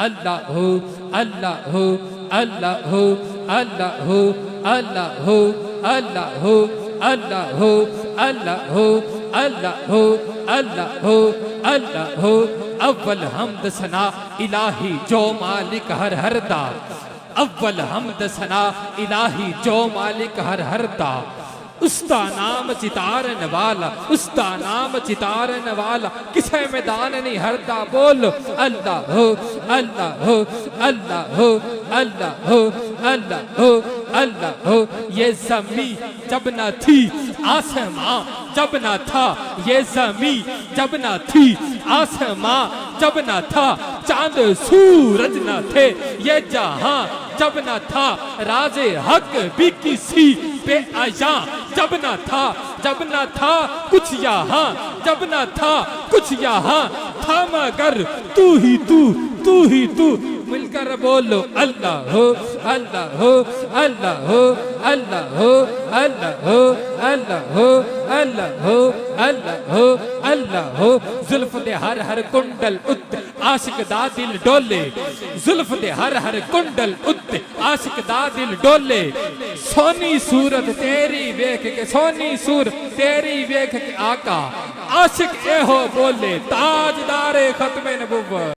अल्लाह हो अल्लाह हो अल्लाह हो अल्लाह हो अल्लाह हो अल्लाह हो अल्लाह हो अल्लाह हो अल्लाह हो अल्लाह हो अल्लाह हो। अव्वल हमद सना इलाही जो मालिक हर हरदा, अव्वल हमद सना इलाही जो मालिक हर हरदा। उसका नाम चितारन वाला, उसका नाम चितारन वाला, किसे मैदान नहीं हरदा। बोलो अल्लाह हो अल्लाह हो अल्लाह हो अल्लाह हो अल्लाह हो अल्लाह हो। ये ज़मीं जब न थी आसमां जब न था, ये ज़मीं जब न थी आसमां जब न था, चांद सूरज न थे ये जहां जब न था, राजे हक भी किसी पे आया जब न था, जब न था कुछ यहाँ जब न था कुछ यहाँ था, मगर तू ही तू तू ही तू। मिलकर बोलो अल्लाह हो अल्लाह हो अल्लाह हो अल्लाह हो अल्लाह हो अल्लाह हो अल्लाह हो अल्लाह हो अल्लाह हो। जुल्फ दे हर हर कुंडल उत्ते आशिक दा दिल डोले, जुल्फ दे हर हर कुंडल उत्ते आशिक दा दिल डोले। सोनी सूरत तेरी वेख के, सोनी सूरत तेरी वेख के आका, आशिक एहो बोले ताजदारे खत्मे नबुव्वत।